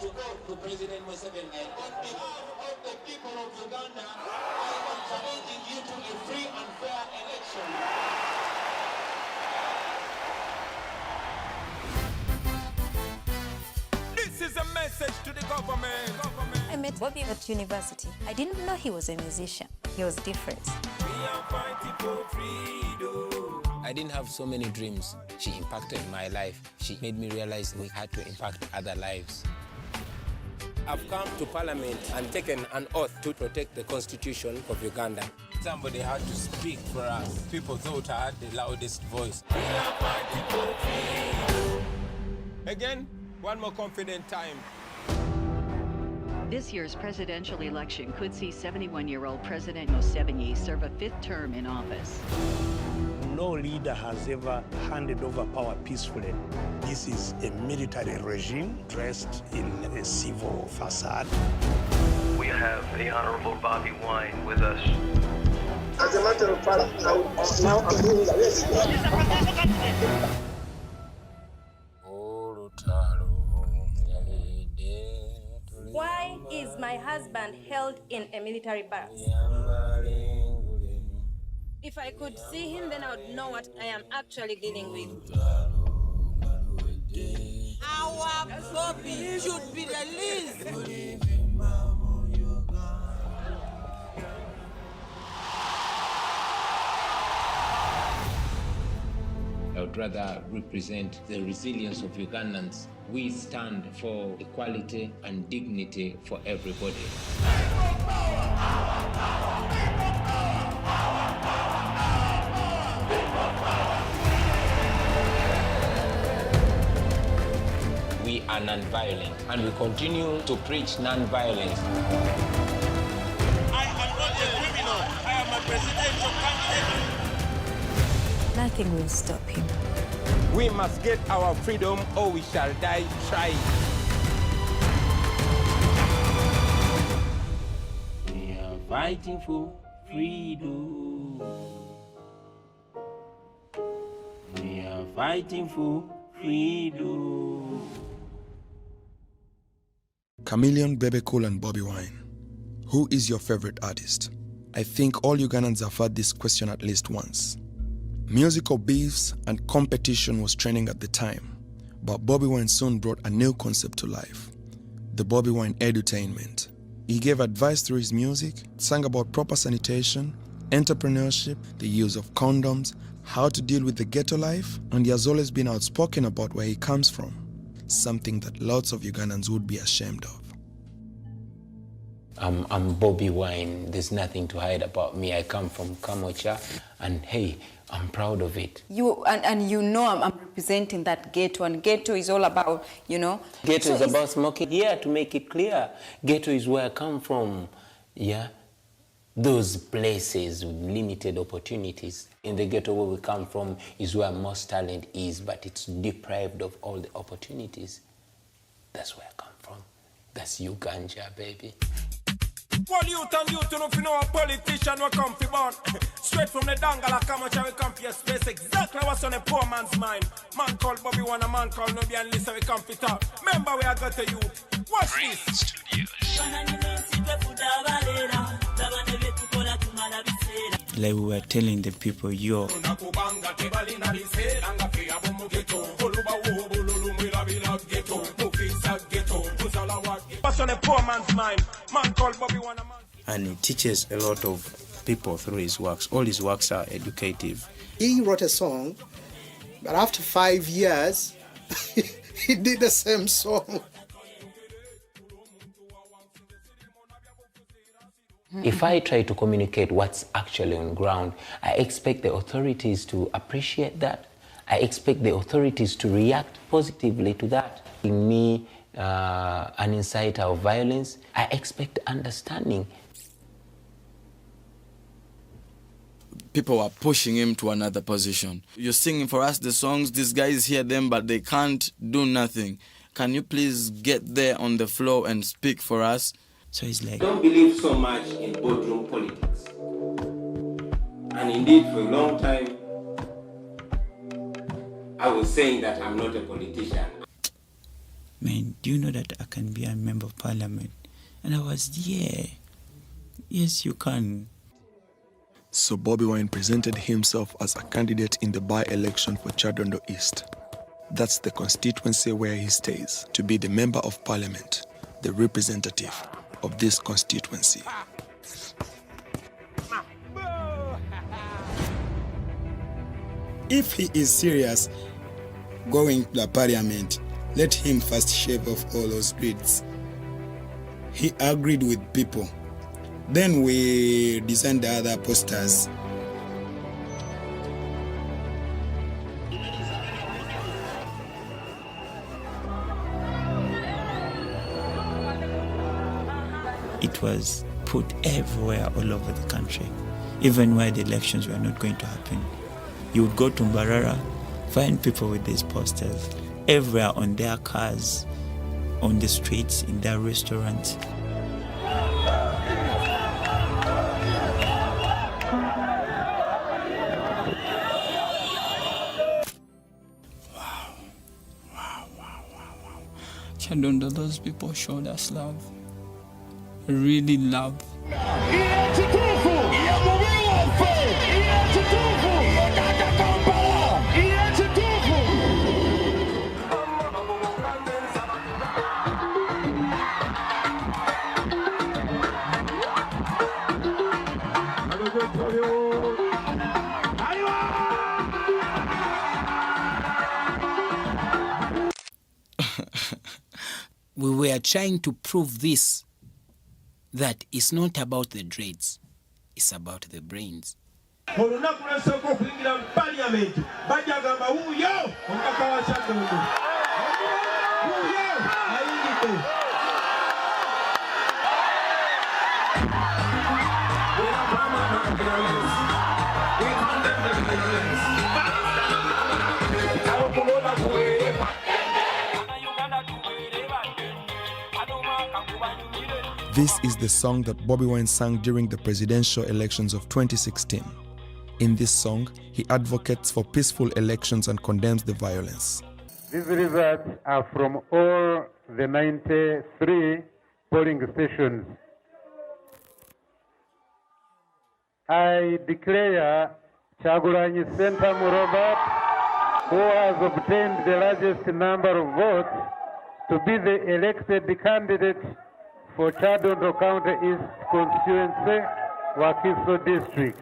to go to President Museveni. On behalf of the people of Uganda, I am challenging you to a free and fair election. This is a message to the government. I met Bobi at university. I didn't know he was a musician. He was different. We are fighting for freedom. I didn't have so many dreams. She impacted my life. She made me realize we had to impact other lives. I've come to Parliament and taken an oath to protect the Constitution of Uganda. Somebody had to speak for us. People thought I had the loudest voice. We are fighting for freedom. Again, one more confident time. This year's presidential election could see 71-year-old President Museveni serve a fifth term in office. No leader has ever handed over power peacefully. This is a military regime dressed in a civil facade. We have the Honorable Bobi Wine with us. As a matter of fact, now I'm doing the rest. Why is my husband held in a military barracks? If I could see him, then I would know what I am actually dealing with. Our Bobi should be released. I would rather represent the resilience of Ugandans. We stand for equality and dignity for everybody. We are non-violent, and we continue to preach non-violence. I am not a criminal. I am a presidential candidate. Nothing will stop him. We must get our freedom or we shall die trying. We are fighting for freedom. We are fighting for freedom. Chameleon, Bebe Cool and Bobi Wine. Who is your favorite artist? I think all Ugandans have had this question at least once. Musical beefs and competition was trending at the time, but Bobi Wine soon brought a new concept to life, the Bobi Wine edutainment. He gave advice through his music, sang about proper sanitation, entrepreneurship, the use of condoms, how to deal with the ghetto life, and he has always been outspoken about where he comes from, something that lots of Ugandans would be ashamed of. I'm Bobi Wine. There's nothing to hide about me. I come from Kamocha, and hey, I'm proud of it. And you know I'm representing that ghetto, and ghetto is all about, you know. Ghetto is about smoking. Yeah, to make it clear, ghetto is where I come from. Yeah, those places with limited opportunities. In the ghetto where we come from is where most talent is, but it's deprived of all the opportunities. That's where I come from. That's Uganda, baby. Well, youth and youth, you know, if you know a politician will come for born. Straight from the Dangala, come out and we come for your space. Exactly what's on a poor man's mind. Man called Bobi Wine, a man called Nobi, and listen, we come for talk. Remember, we are got to youth. Watch this. Like we were telling the people, yo. What's on a poor man's mind? Man called Bobi Wine, a man. And he teaches a lot of people through his works. All his works are educative. He wrote a song, but after 5 years, he did the same song. If I try to communicate what's actually on ground, I expect the authorities to appreciate that. I expect the authorities to react positively to that. In me, an inciter of violence, I expect understanding. People are pushing him to another position. You're singing for us the songs, these guys hear them, but they can't do nothing. Can you please get there on the floor and speak for us? So he's like, Don't believe so much in boardroom politics. And indeed, for a long time, I was saying that I'm not a politician. man, do you know that I can be a member of parliament? And I was, yeah, yes, you can. So Bobi Wine presented himself as a candidate in the by-election for Chadondo East. That's the constituency where he stays, to be the member of parliament, the representative of this constituency. If he is serious going to the parliament, let him first shave off all those dreads. He agreed with people. Then we designed the other posters. It was put everywhere all over the country, even where the elections were not going to happen. You would go to Mbarara, find people with these posters everywhere on their cars, on the streets, in their restaurants. Chadondo, those people showed us love. Really love. We were trying to prove this, that it's not about the dreads, it's about the brains. This is the song that Bobi Wine sang during the presidential elections of 2016. In this song, he advocates for peaceful elections and condemns the violence. These results are from all the 93 polling stations. I declare Chagulanyi Sentamu Robert, who has obtained the largest number of votes, to be the elected candidate for Chadondo County East Constituency, Wakiso District.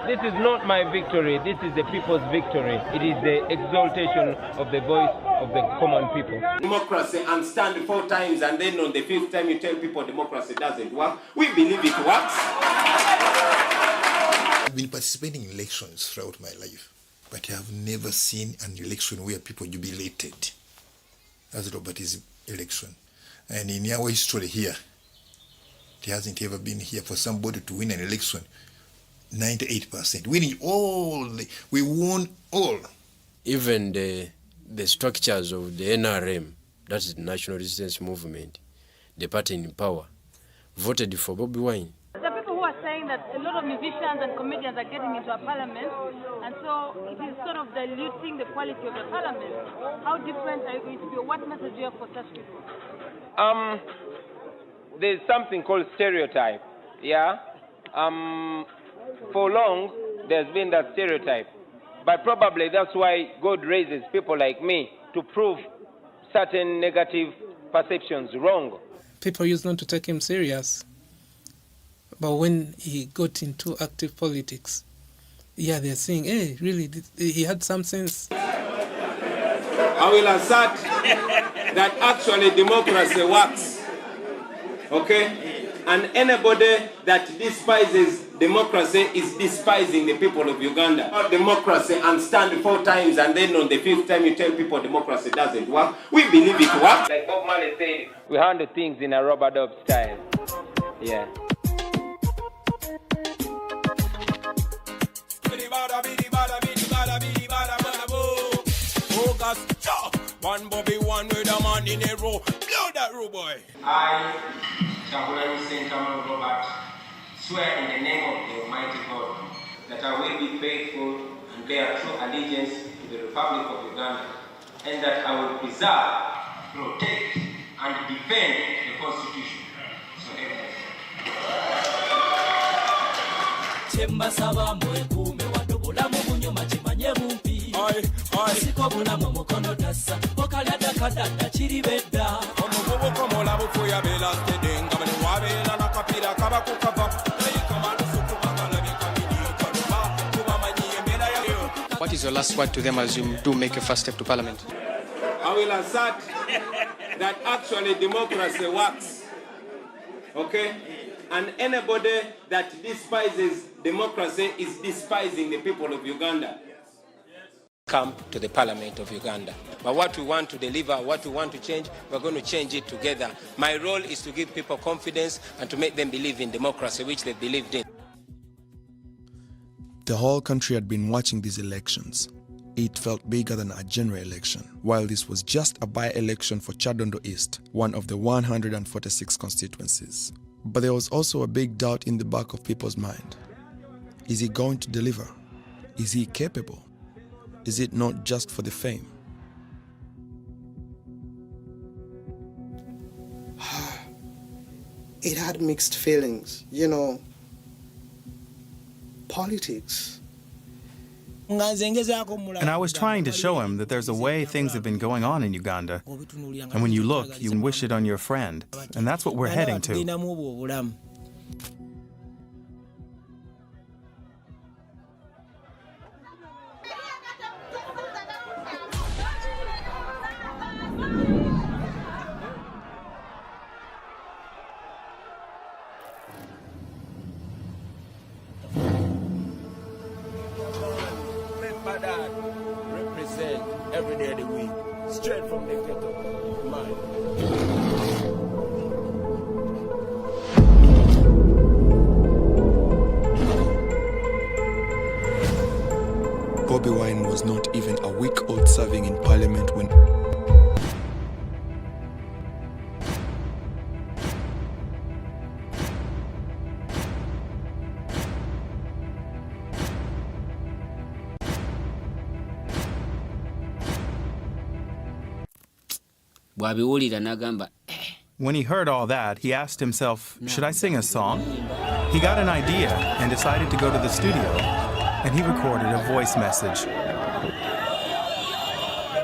This is not my victory, this is the people's victory. It is the exaltation of the voice of the common people. Democracy and stand 4 times and then on the 5th time you tell people democracy doesn't work. We believe it works. I've been participating in elections throughout my life, but I have never seen an election where people jubilated. That's Robert's election. And in our history here, it hasn't ever been here for somebody to win an election 98%. Winning all, we won all. Even the structures of the NRM, that is the National Resistance Movement, the party in power, voted for Bobi Wine. There are people who are saying that a lot of musicians and comedians are getting into a parliament, and so it is sort of diluting the quality of the parliament. How different are you going to be, or what message do you have for such people? There's something called stereotype, yeah? For long, there's been that stereotype. But probably that's why God raises people like me to prove certain negative perceptions wrong. People used not to take him serious. But when he got into active politics, yeah, they're saying, hey, really, he had some sense. I will assert that actually democracy works, okay? And anybody that despises democracy is despising the people of Uganda. Not democracy and stand 4 times and then on the 5th time you tell people democracy doesn't work. We believe it works. Like Bob Marley said, we handle things in a rub-a-dub style. Yeah. One Bobi Wine with a man in a row. Blow that row, boy. I, Chagulanyi Sentamu Robert, swear in the name of the Almighty God that I will be faithful and bear true allegiance to the Republic of Uganda, and that I will preserve, protect, and defend the Constitution. So what is your last word to them as you do make your first step to Parliament? I will assert that actually democracy works. Okay? And anybody that despises democracy is despising the people of Uganda. Come to the Parliament of Uganda. But what we want to deliver, what we want to change, we're going to change it together. My role is to give people confidence and to make them believe in democracy, which they believed in. The whole country had been watching these elections. It felt bigger than a general election, while this was just a by-election for Chadondo East, one of the 146 constituencies. But there was also a big doubt in the back of people's mind. Is he going to deliver? Is he capable? Is it not just for the fame? It had mixed feelings, you know. Politics. And I was trying to show him that there's a way things have been going on in Uganda. And when you look, you wish it on your friend. And that's what we're heading to. Represent every day of the week, straight from the ghetto. Bobi Wine was not even a week old serving in Parliament when When he heard all that, he asked himself, should I sing a song? He got an idea and decided to go to the studio, and he recorded a voice message.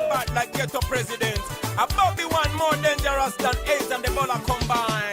Bad like ghetto president, a Bobi Wine more dangerous than AIDS and Ebola combined.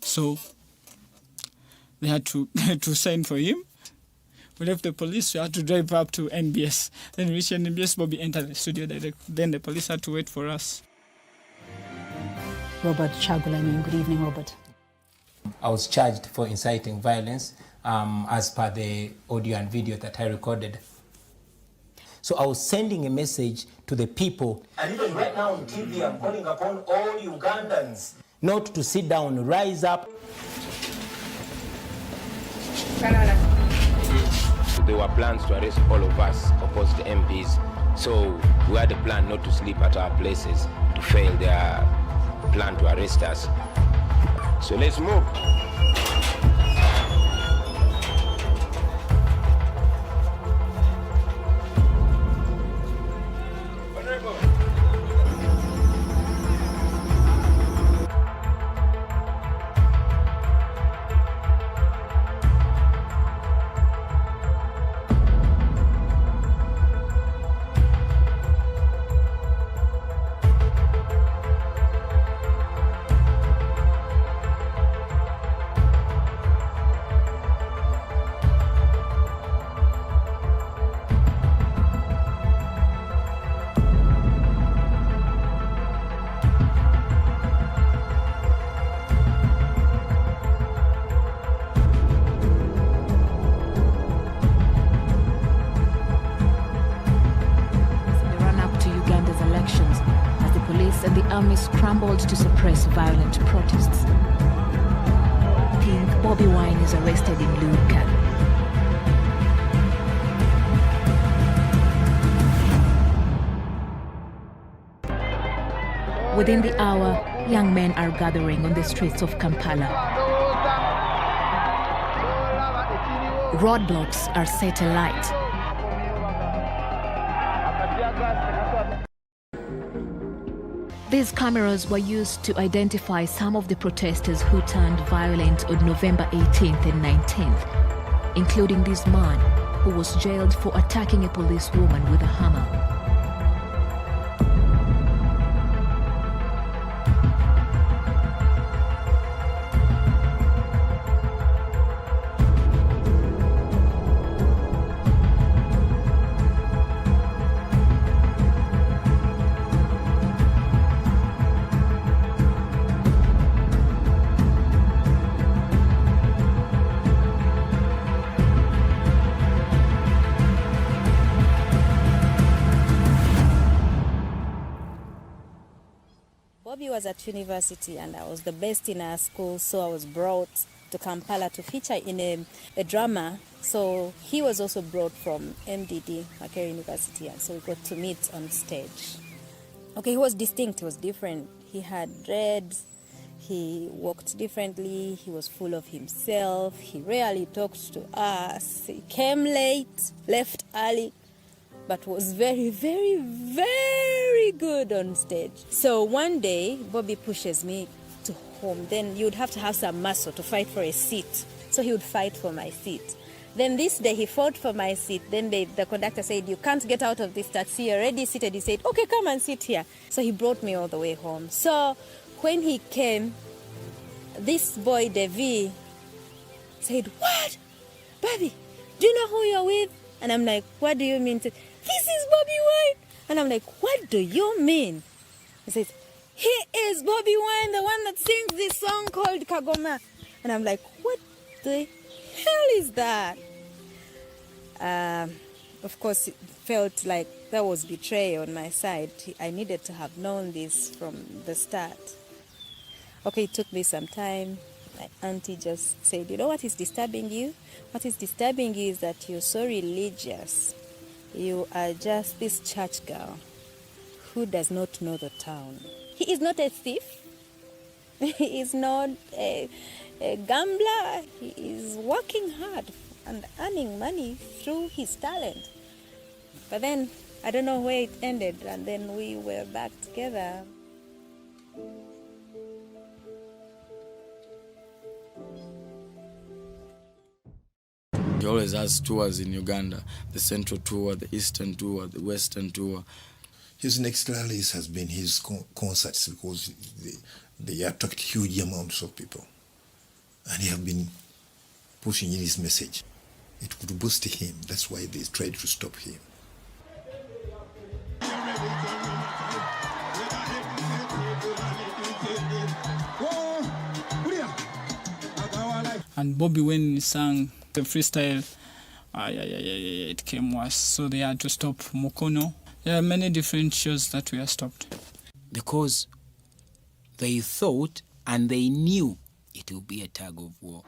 So they had to sign for him. We left the police, we had to drive up to NBS. Then we reached NBS, Bobi entered the studio direct. Then the police had to wait for us. Robert Chagulani, good evening, Robert. I was charged for inciting violence as per the audio and video that I recorded. So I was sending a message to the people. And even right now on TV, I'm calling upon all Ugandans not to sit down, rise up. There were plans to arrest all of us opposed MPs. So we had a plan not to sleep at our places to fail their plan to arrest us. So let's move. army scrambled to suppress violent protests. Bobi Wine is arrested in Uganda. Within the hour, young men are gathering on the streets of Kampala. Roadblocks are set alight. These cameras were used to identify some of the protesters who turned violent on November 18th and 19th, including this man who was jailed for attacking a policewoman with a hammer. Bobi was at university and I was the best in our school, so I was brought to Kampala to feature in a drama. So he was also brought from MDD, Makerere University, and so we got to meet on stage. Okay, he was distinct, he was different. He had dreads, he walked differently, he was full of himself, he rarely talked to us, he came late, left early, but was very, very, very good on stage. So one day, Bobi pushes me to home. Then you'd have to have some muscle to fight for a seat. So he would fight for my seat. Then this day, he fought for my seat. Then the conductor said, you can't get out of this taxi. You're already seated. He said, okay, come and sit here. So he brought me all the way home. So when he came, this boy, Devi, said, what? Baby, do you know who you're with? And I'm like, what do you mean? This is Bobi Wine. And I'm like, what do you mean? He says, he is Bobi Wine, the one that sings this song called Kagoma. And I'm like, what the hell is that? Of course, it felt like that was betrayal on my side. I needed to have known this from the start. Okay, it took me some time. My auntie just said, you know what is disturbing you? What is disturbing you is that you're so religious. You are just this church girl who does not know the town. He is not a thief. He is not a gambler. He is working hard and earning money through his talent. But then, I don't know where it ended, and then we were back together. He always has tours in Uganda, the Central Tour, the Eastern Tour, the Western Tour. His next rallies has been his concerts because they attract huge amounts of people. And he have been pushing in his message. It could boost him. That's why they tried to stop him. And Bobi, when he sang the freestyle, it came worse. So they had to stop Mukono. There are many different shows that were stopped. Because they thought and they knew it will be a tug of war.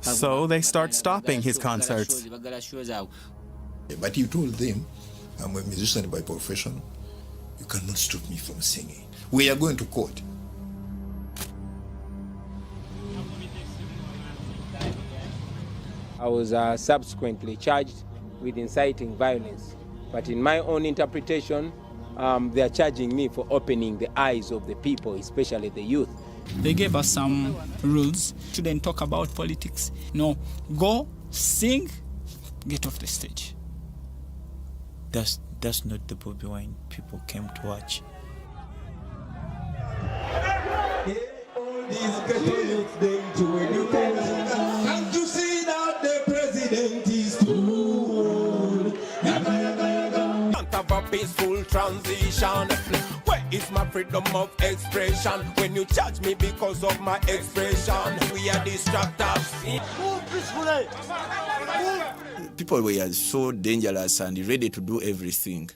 So they start stopping his concerts. But he told them, I'm a musician by profession. You cannot stop me from singing. We are going to court. I was subsequently charged with inciting violence. But in my own interpretation, they are charging me for opening the eyes of the people, especially the youth. They gave us some rules. Shouldn't talk about politics. No, go, sing, get off the stage. That's not the Bobi Wine people came to watch. Can't you see that the president is too old? peaceful transition. Where is my freedom of expression? When you charge me because of my expression, we are distractors. Move peacefully. People were so dangerous and ready to do everything.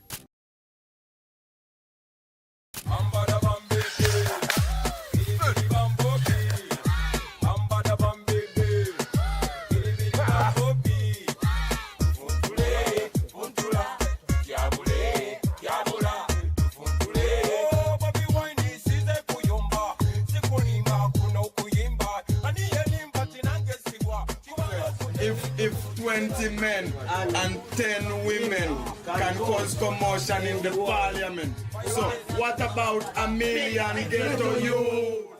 If 20 men and 10 women can cause commotion in the parliament, so what about a million ghetto youth?